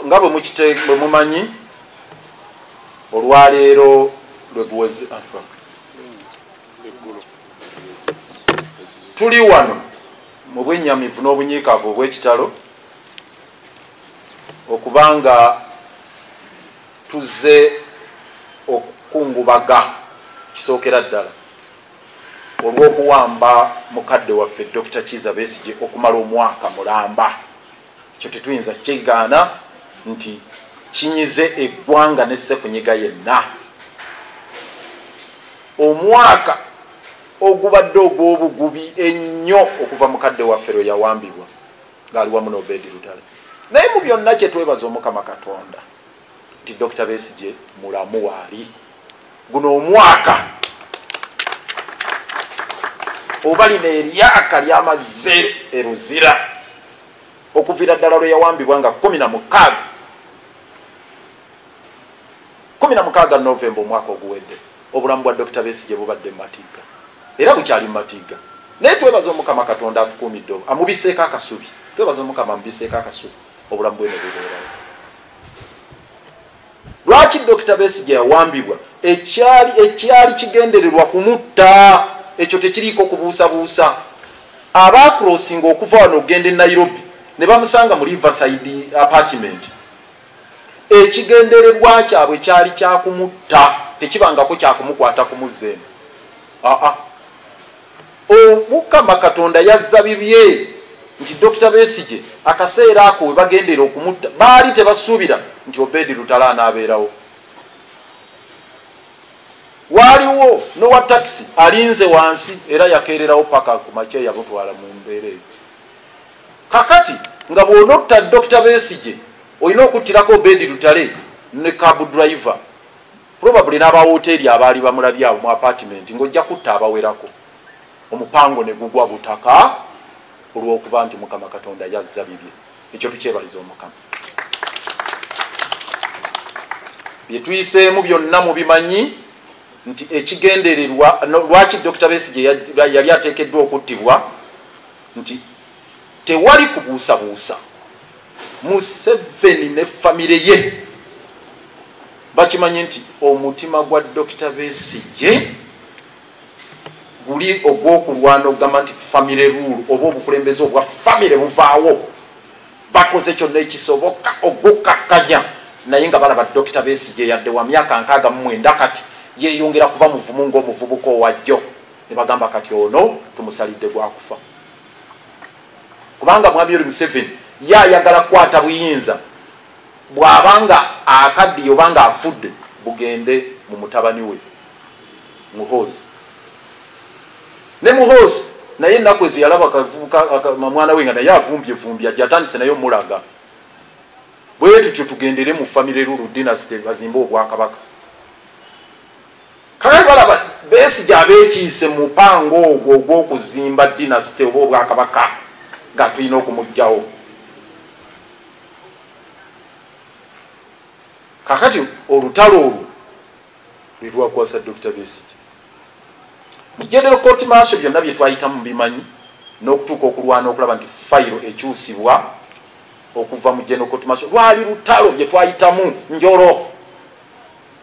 nga bwe mumanyi olwaleero lweguwezi tuli wano mu bwennyamivu n'obunyiikaavu obw'ekitalo okubanga tuzze okukungubaga kisookera ddala olw'okuwamba mukadde waffe Dr. Kizza Besigye okumala omwaka mulamba. Ekyo tetuyinza kigaana nti kinyize eggwanga ne ssekunyiga yenna. Omwaka ogubadde ogw'obugubi ennyo okuva mukadde waffe lwe yawambibwa ng'ali wamu n'Obedi Lutale. Naye mu byonna kye twebaza Omukama Katonda nti Dr. Besigye mulamu waali. Guno omwaka oba lino eryaka ly'amazze eruzira okuviira ddala lwe yawambibwa nga 16 Novemba omwaka oguwedde obulamu bwa Dr. Besigye bubadde mu matigga era bukyali mu matigga. Naye twebaza Omukama Katonda atukuumidde amubiseeko akasubi. Twebaza Omukama amubiseeko akasubi obulamu bwe ne bubeerawo. Lwaki Dr. Besigye yawambibwa? Ekyali kigendererwa kumutta. Ekyo tekiriiko kubuusabuusa. Abaakrossinga okuva wano okugenda e Nairobi ne bamusanga mu Riverside apartment. Ekigendererwa kyabwe kyali kyakumutta, tekibangako kyakumukwata ku muzzeemu. Omukama Katonda yazza bibye nti Dr. Besigye akaseera ako we bagendera okumutta baali tebasuubira nti Obedi Lutale anaabeerawo. Waliwo nowa taxi alinze wansi era yakeererawo paka ku makya yamutwala mu mbeera eyo. Kakati nga bw'onotta Dr. Besigye olina okuttirako Obedi Lutale ne cab driver probably n'aba hoteri abaali bamulabye awo mu apartment ng'ojja kutta abawerako. Omupango ne gugwa butaka olw'okuba nti Mukama Katonda yazza bibye. Ekyo tukyebaliza Omukama. Bye tuyiseemu byonna mubimanyi nti ekigendererwa lwaki Dr. Besigye yali ateekeddwa okuttibwa nti tewali kubuusabuusa. Museveni ne famire ye bakimanyi nti omutima gwa Dr. Besigye guli ogw'okulwana okugamba nti famire rule oba obukulembeze obwa famire buvaawo. Bakoze kyonna ekisoboka okukakkanya naye nga balaba Dr. Besigye yadde wa myaka 69 kati yeeyongera kuba muvumu ng'omuvubuka owajjo. Ne bagamba kati ono tumusalidde gwakufa. Kubanga Mwami Museveni ye ayagala kukwata buyinza bw'abanga akaddiye obanga afudde bugende mu mutabani we Muhoozi. Ne Muhoozi naye ennaku ezi yalaba mwana we nga naye avumbye ajja atandise naye omulaga. Bwe tutyo tugendere mu famire rule dynasty bazimbe obwakabaka. Kale balaba Besigye abeekiise mu mupango ogwo ogw'okuzimba dynasty oba obwakabaka nga tulina okumuggyawo. Kakati olutalo olwo lwe lwakwasa Dr. Besigye. Mu General Court Martial byonna bye twayitamu bimanyi n'okutuuka okulwana okulaba nti fayiro ekyusibwa okuva mu General Court Martial lwali lutalo bye twayitamu njolo.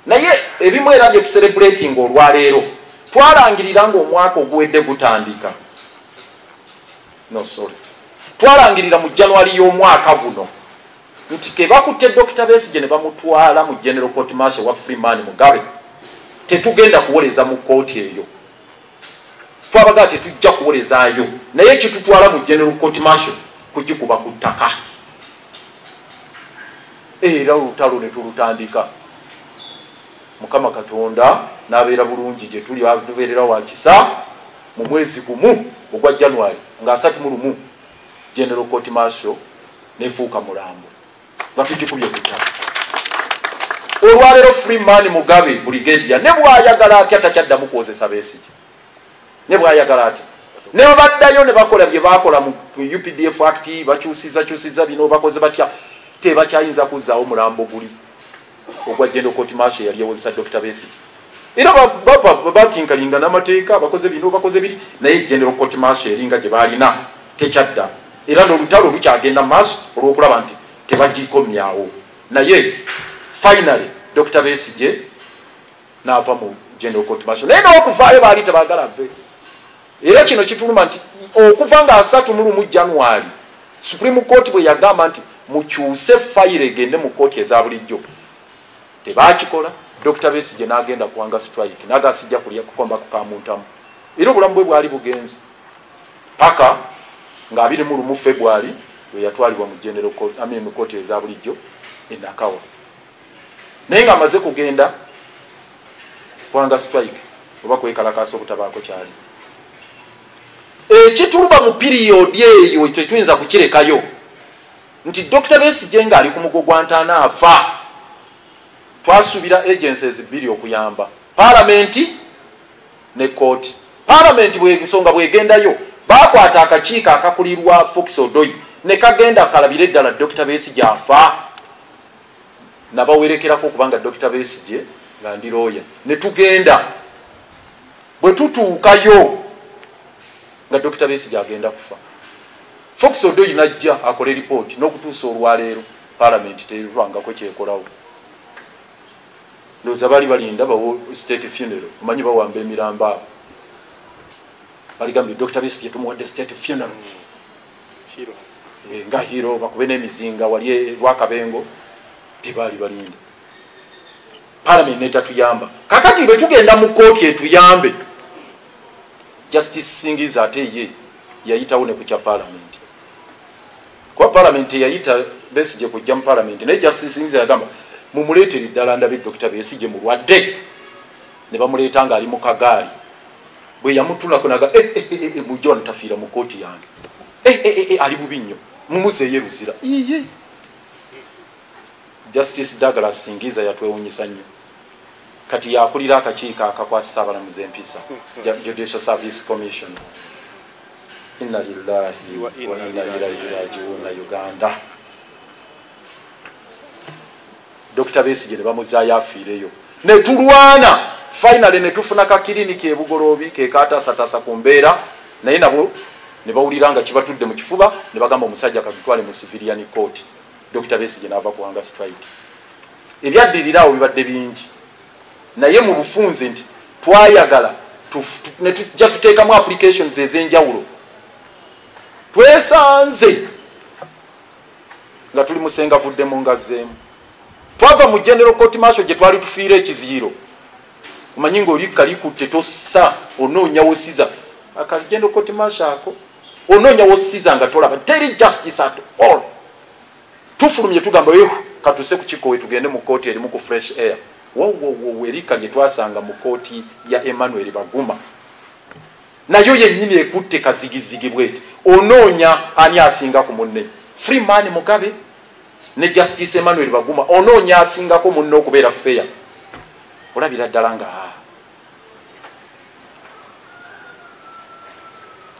Naye ebimu era bye tucelebrating olwaleero twalangirira ng'omwaka oguwedde gutandika. No sorry. Twalangirira mu January y'omwaka guno nti ke bakutte Dr. Besigye ne bamutwala mu General Court Martial wa Freeman Mugabe tetugenda kuwoleza mu kooti eyo. Twabaga tetujja kuwolezaayo naye kitutwala mu General Court Martial kugikuba ku ttaka. Era olutalo ne tulutandika. Mukama Katonda n'abeera bulungi gye tuli tubeerera wa kisa mu mwezi gumu ogwa January nga 31 General Court Martial nefuuka mulambo nga tugikubye ku ttaka. Olwaleero Freeman Mugabe brigadier ne bw'ayagala atya takyaddamu kuwozesa Besigye. Ne bw'ayagala atya ne baddayo ne bakola bye baakola mu UPDF Act bakyusiza bino bakoze batya tebakyayinza kuzzaawo mulambo guli ogwa General Court Martial yali yawozesa Dr. Besigye. Era batinkalinga n'amateeka bakoze bino bakoze biri naye General Court Martial eringa gye baalina tekyadda. Era n'olutalo lukyagenda mu maaso olw'okulaba nti tebagikomyawo. naye finally Dr. Besigye n'ava mu General Court Martial naye n'okuvaayo baali tebagala ave era kino kituluma nti okuva nga 31 January Supreme Court bwe yagamba nti mukyuse fayiro egende mu kooti eza bulijjo tebakikola. Dr. Besigye n'agenda kuwanga strike n'agasijja kulya kukomba ku kamuntamu era obulamu bwe bwali bugenzi paka nga 21 February we yatwalibwa mu General Court mu kooti eza bulijjo e Nakawa naye nga amaze kugenda kuwanga strike oba kwekalakaasa obutabaako kyali ekituluba mu period eyo tetuyinza kukirekayo nti Dr. Besigye nga ali ku mugo gwa ntaana afa. Twasuubira agencies bbiri okuyamba Parliament ne court. Parliament bw'ensonga bw'egendayo bakwata akakiiko akakulirwa Fox Odoi ne kagenda kalabire ddala Dr. Besigye afa nabawerekerako kubanga Dr. Besigye nga ndi lawyer ne tugenda bwe tutuukayo nga Dr. Besigye agenda kufa. Fox Odoi najja akole report n'okutuusa olwaleero Parliament terwangako kyekolawo. Ndoza bali balinda bawo state funeral manyi bawamba emiramba abo baligambye Dr. Besigye tumuwadde state funeral hero nga hero bakube n'emizinga wali Lwakabengo tebali balinda. Parliament netatuyamba kakati bwe tugenda mu kooti etuyambe Justice Singiza ate ye yayitawo ne kukya Parliament kwa Parliament yayita Besigye kujja mu Parliament ne Justice Singiza yagamba mumuleetere ddala ndabe Dr. Besigye mulwadde ne bamuleeta nga ali mu kagaali bwe yamutulako naga mujja wano tafiira mu kooti yange ali bubi nnyo mumuzeeyo ruzira iye. Justice Douglas Singiza yatwewunyisa nnyo kati yakulira akakiiko akakwasa Ssaabalamuzi empisa Judicial Service Commission. Inna lillahi wa inna ilaihi raji'un. Uganda Dr. Besigye ne bamuzaayo afiireyo ne tulwana finally ne tufuna ka kiriniki e Bugoloobi ke kaatasatasa ku mbeera naye nabo ne bawulira nga kibatudde mu kifuba ne bagamba omusajja katutwale mu civilian court. Dr. Besigye n'ava kuwanga strike. Ebyaddirirawo bibadde bingi naye mu bufunze nti twayagala ne tujja tuteekamu applications ez'enjawulo twesanze nga tuli musengavuddemu ngazzeemu. Twava mu General Court Martial gye twali tufiira ekiziiro omanyi nga oli kalikutte tossa onoonya wosiza aka General Court Martial ako onoonya wosiza nga tolaba teri justice at all. Tufulumye tugamba katuse ku kikowe tugende mu kooti erimu ku fresh air erika lye twasanga mu kooti ya Emmanuel Baguma nayo yennyini ekutte kazigizigi bwete onoonya ani asinga ku munne Freeman Mugabe ne Justice Emmanuel Baguma onoonya asingako munne okubeera fair. Olabira ddala nga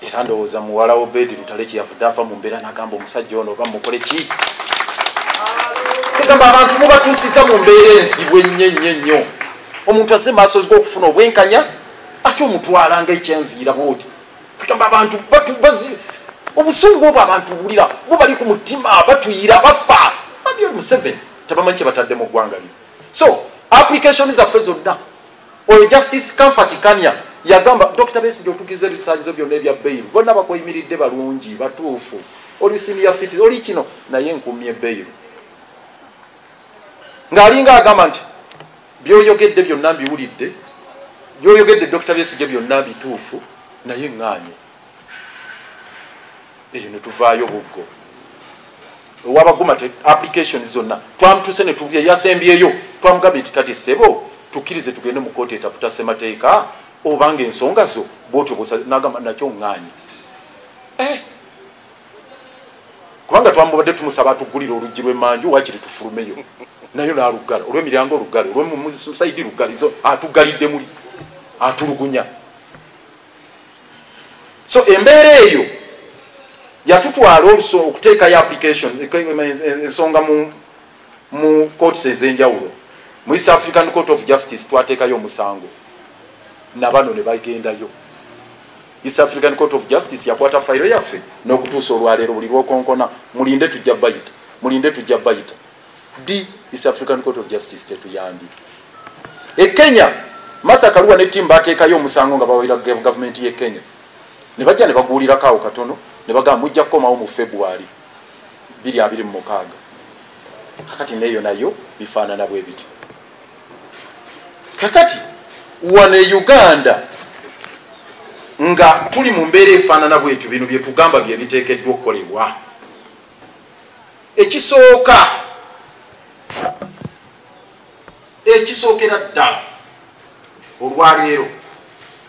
era ndowooza muwala wo Bedi Lutale kyeyavudde ava mu mbeera n'agamba omusajja ono oba mukole ki tegamba abantu mubatuusiza mu mbeera enzibu ennyo omuntu azze maaso g'okufuna obwenkanya ate omutwala nga ekyenziira bwoti tegamba abantu obusungu obwo abantu bulira bubali ku mutima batuyira bafa abyo Museveni tabamanyi kye batadde mu ggwanga lino. So application zaffe zonna oyo Justice Comfort Kanya yagamba Dr. Besigye otugize ebisaanyizo byonna ebya bail bonna bakoyimiridde balungi batuufu oli senior citizen oli kino naye nkumye bail ng'alinga agamba nti byoyogedde byonna mbiwulidde byoyogedde Dr. Besigye byonna bituufu naye ŋŋaanye eyo ne tuvaayo buggo wabaguma application zonna twamutuse ne tubye yasembyeyo twamugambye kati sebo tukkirize tugende mu kooti etaputa ssemateeka obanga ensonga zo bwotyo nagamba nakyo ŋŋaanye kubanga twamubadde tumusaba atugulira oluggi lw'emmanju wakiri tufulumeyo nayo n'alugala olw'emiryango olugale olw'omusaidi lugalizo atugalidde muli atulugunya. So embeera eyo yatutwala oluso okuteekayo application ensonga mu courts ez'enjawulo mu East African Court of Justice twateekayo omusango nabano ne bagendayo. East African Court of Justice yakwata fayiro yaffe n'okutuusa olwaleero buli lwokonkona mulinde tujja bayita D East African Court of Justice tetuyambi. Kenya Martha Karua ne team bateekayo omusango nga bawira government ye Kenya. Ne bajja ne bagulira kawo katono ne bagamba mujja komawo mu February 2026. Kakati neyo nayo bifaanana bwe biti. Kakati wane Uganda nga tuli mu mbeera efaanana bwetu bino bye tugamba bye biteekeddwa okukolebwa. Ekisookera ddala olwaleero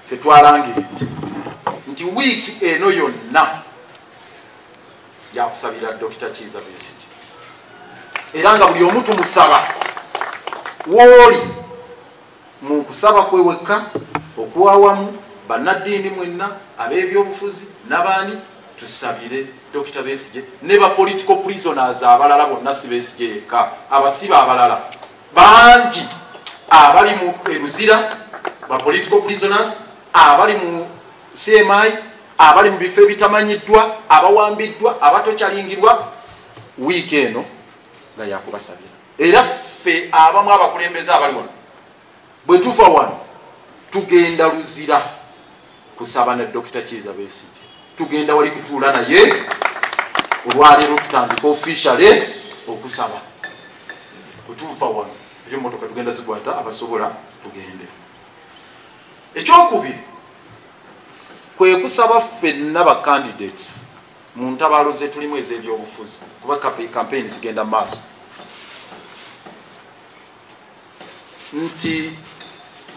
ffe twalangiridde nti wiiki eno yonna yakusabira Dr. Kizza Besigye era nga buli omu tumusaba wooli mu kusaba kweweka okuwawamu bannaddiini mwenna ab'ebyobufuzi n'abaani tusabire Dr. Besigye ne ba political prisoners abalala bonna si Besigye yekka abasiba abalala bangi abali mu Luzira ba political prisoners abali mu CMI abali mu bifo ebitamanyiddwa abawambiddwa abatokyalingirwa wiiki eno nga yakubasabira era ffe abamu abakulembeze abali wano bwe tuva wano tugenda Luzira kusaba ne Dr. Kizza Besigye tugenda wali kutuula naye olwaleero tutandika officially okusaba kutuva wano emotoka tugenda zikwata abasobola tugende. Ekyokubiri kwe kusaba ffenna ba candidates mu ntabaalo ze tulimu ez'ebyobufuzi kuba campaign zigenda maaso nti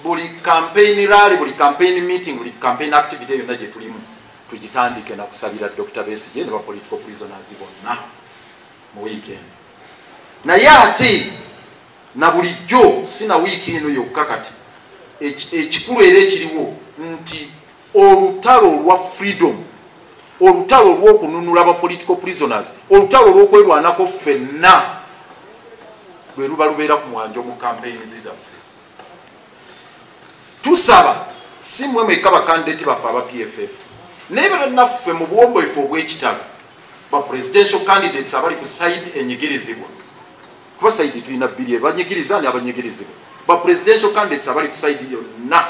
buli campaign rally buli campaign meeting buli campaign activity yonna gye tulimu tugitandike na kusabira Dr. Besigye ne ba political prisoners bonna mu weekend. Naye ate na bulijjo sina wiiki eno yokka kati ekikulu era ekiriwo nti olutalo olwa freedom olutalo olw'okununula ba political prisoners olutalo olw'okwerwanako ffenna lwe luba lubeera ku mwanjo mu campaigns zaffe. Tusaba si mmwe mwekka bakandidate baffe aba PFF naye bannaffe mu buwombeefu obw'ekitalo ba presidential candidates abali ku side enyigirizibwa kuba side tulina bbiri abanyigiriza ne abanyigirizibwa ba presidential candidates abali ku side yonna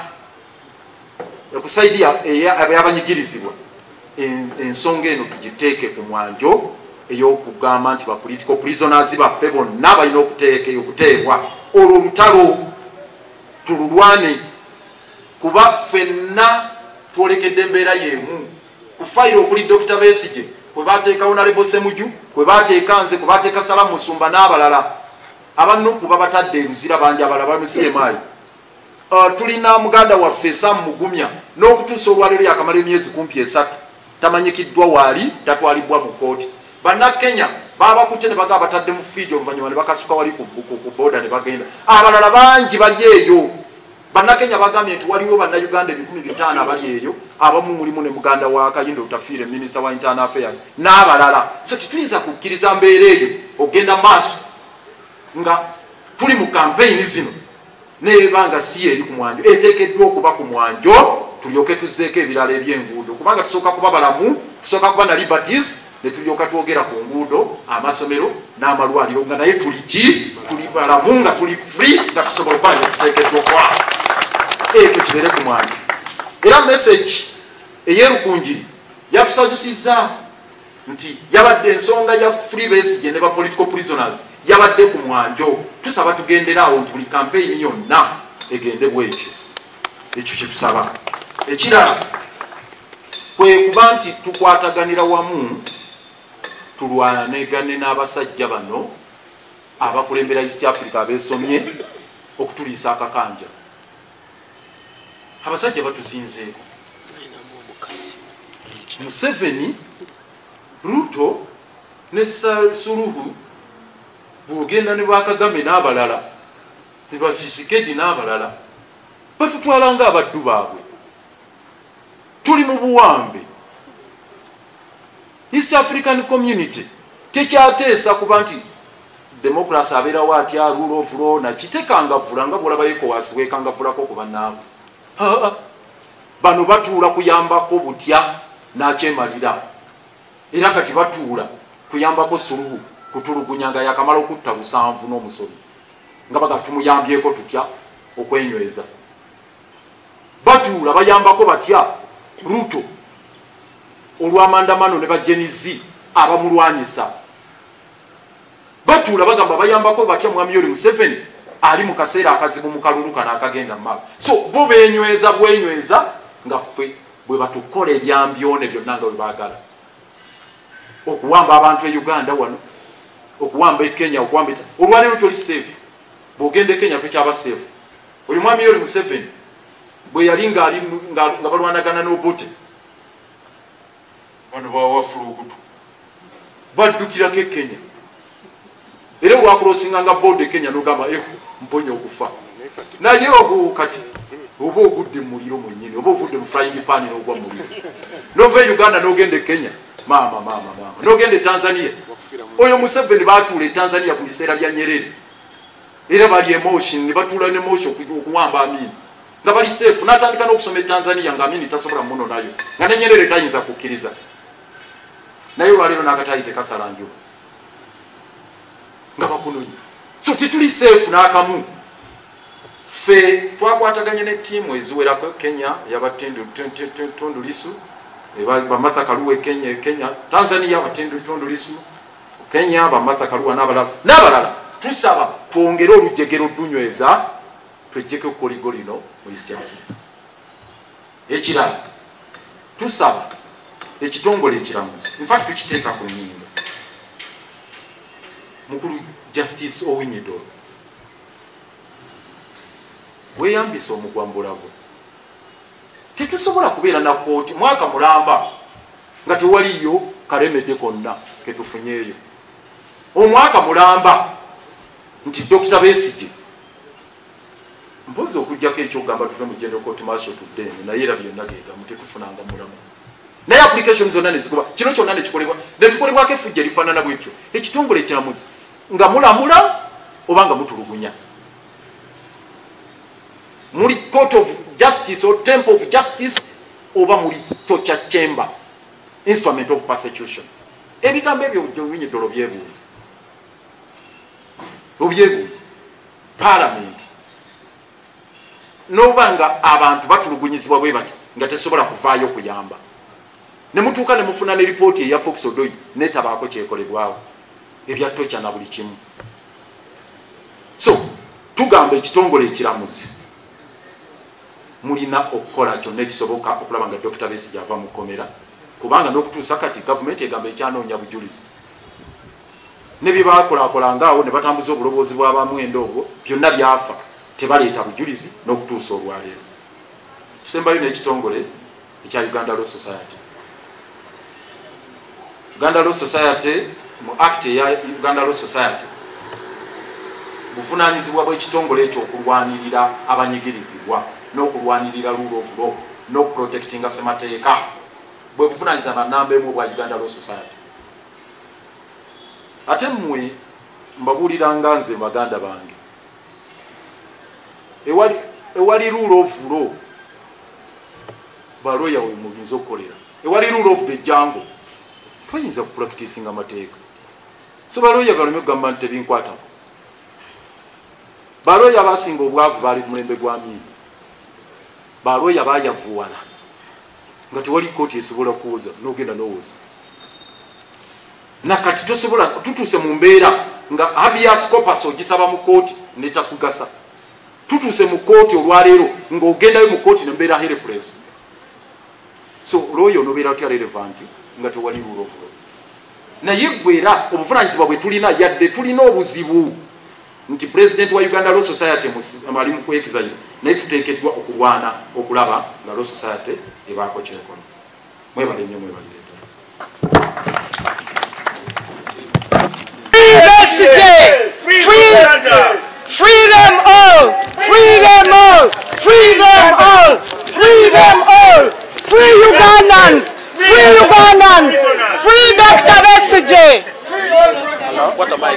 ku side y'abanyigirizibwa ensonga eno tugiteeke ku mwanjo ey'okugamba nti ba political prisoners baffe bonna balina okuteebwa olwo olutalo tululwane kuba ffenna twolekedde embeera y'emu ku fayiro okuli Dr. Besigye kwe bateeka Honorable Ssemujju kwe bateeka nze kwe bateeka Salamu Musumba n'abalala abanuku babatadde Luzira bangi abalala bali mu CMI. Tulina muganda waffe Sam Mugumya n'okutuusa olwaleero yakamala emyezi kumpi 3 tamanyikiddwa waali tatwalibwa mu kooti. Bannakenya babakutte ne bagamba batadde mu fridge oluvannyuma ne bakasuka wali ku boda ne bagenda abalala bangi bali eyo. Bannakenya bagambye nti waliwo bannayuganda 1500 abali eyo abamu mulimu ne muganda wa Kayindo Utafiire Minister wa Internal Affairs n'abalala. So tutuyinza kukkiriza mbeera eyo ogenda maaso nga tuli mu campaign zino nebanga si eri ku mwanjo eteekeddwa okuba ku mwanjo tulyoke tuzzeeko ebirala eby'enguudo kubanga tusooka kuba balamu tusooka kuba na liberties ne tulyoka twogera ku nguudo amasomero n'amalwaliro nga naye tuli balamu nga tuli free nga tusobola okukola bye tuteekeddwa okukola ekyo kibeere ku mwanjo. Era message ey'erukunjiri yatusajusizza nti yabadde ensonga ya Free Besigye ne ba political prisoners yabadde ku mwanjo tusaba tugenderaawo nti buli campaign yonna egende bwetyo ekyo kye tusaba. Ekirala kwe kuba nti tukwataganira wamu tulwanegane n'abasajja bano abakulembera East Africa abeesomye okutuliisa akakanja. Abasajja batuzinzeeko Museveni, Ruto ne Suluhu bwogenda ne Bakagame n'abalala ne Basisikedi n'abalala batutwala nga abaddu baabwe. Tuli mu buwambe. East African Community tekyateesa kuba nti democracy abeerawo atya rule of law nakitekangavula nga bwolaba ECOWAS weekangavulako ku bannaabwe. Bano batuula kuyambako butya n'akyemalira era kati batuula kuyambako Suluhu kutulugunya nga yakamala okutta 7 n'omusomi nga baga tumuyambyeko tutya okwenyweza batuula bayambako batya Ruto olw'amandamano ne bajenizi abamulwanyisa batuula bagamba bayambako batya mwami Yoweri Museveni ali mu kaseera akazibu mu kalulu kana akagenda mu maaso so bo beenyweza bwenyweza nga ffe bwe batukola ebyambyone byonna nga bwe baagala okuwamba abantu e Uganda wano okuwamba e Kenya okuwamba olwaleero toli safe bw'ogenda e Kenya tokyaba safe oyo mwami Yoweri Museveni bwe yali nga balwanagana n'Obote bano bawafulugutu baddukirako e Kenya era olwakulosinga nga board e Kenya n'ogamba mponya okufa naye kati oba ogudde mu muliro mwennyini oba ovudde mu frying pan n'ogwa mu muliro nova e Uganda n'ogenda e Kenya mama n'ogenda e Tanzania oyo Museveni baatuula e Tanzania ku biseera bya Nyerere era bali emotion ne batuula ne emotion okuwamba Amini nga bali safe n'atandika n'okusoma e Tanzania nga Amini tasobola muno nayo nga ne Nyerere tayinza kukkiriza naye olwaleero n'akatayi tekasala njuba nga bakunonyi so tituli safe n'akamu ffe twakwataganye ne ttiimu eziwerako Kenya yabatundu Lissu Bamartha Karua Kenya Tanzania batundu Lissu Kenya Bamartha Karua n'abalala tusaba twongere olujegero dunyweza twejjeko koligo lino mu East Africa ekirala tusaba ekitongole ekiramuzi in fact tukiteeka ku nninga mukulu Justice Owiny-Dollo weyambisa omugwambulago tetusobola kubeera na kooti mwaka mulamba nga tewaliyo kalemedde konna ketufunyeeyo omwaka mulamba nti Dr. Besigye mpozi okugjako ekyogamba tuve mu General Court Martial today naye era byonna geegamu tetufunanga mulamu naye application zonna nezikuba kino kyonna nekikolebwa netukolebwako effujja erifaanana bwetyo ekitongole ekiramuzi nga mulamula oba nga mutulugunya muli court of justice or temple of justice oba muli torture chamber instrument of persecution ebigambo ebyo Owiny-Dollo byebuuza obyebuuza parliament noba nga abantu batulugunyizibwa bwe bati nga tesobola kuvaayo kuyamba ne mutuuka ne mufuna ne ripooti eya Fox Odoi netabaako kyekolebwawo ebya torture na buli kimu so tugamba ekitongole ekiramuzi mulina okukola kyonna ekisoboka okulaba nga Dr. Besigye ava mu kkomera kubanga n'okutuusa kati gavumenti egamba ekyanoonya bujulizi ne bye baakolakolanga awo ne batambuza obuloboozi bw'abamwenda obwo byonna byafa tebaleeta bujulizi n'okutuusa olwaleero tusembayo n'ekitongole ekya Uganda Law Society Uganda Law Society mu act eya Uganda Law Society buvunaanyizibwa bw'ekitongole ekyo okulwanirira abanyigirizibwa n'okulwanirira rule of law n'okuprotectinga ssemateeka bwe buvunaanyizibwa bannamba emu bwa Uganda Law Society ate mmwe mbabuuliranga nze baganda bange ewali rule of law baloya we muyinza okukolera ewali rule of the jungle twayinza kupracticinga amateeka so baloya baleme okugamba nti tebinkwatako baloya basinga obwavu baali ku mulembe gwa Amini baloya bayavuwala nga tewali kooti esobola kuwoza n'ogenda n'owoza nakati tosobola tutuuse mu mbeera nga habeas corpus ogisaba mu kooti netakugasa tutuuse mu kooti olwaleero ng'ogendayo mu kooti nembeera helpless so lawyer onobeera otya relevant nga tewali rule of law naye gwera obuvunaanyizibwa bwe tulina yadde tulina obuzibu nti president wa Uganda Law Society ali mu kwekizayo naye tuteekeddwa okulwana okulaba nga Law Society ebaako kyekola mwebale nnyo mwebalire Free them all! Free them all! Free them all! Free them all! Free Ugandans! Free Ugandans! Free Dr. Besigye! Hello? What am I?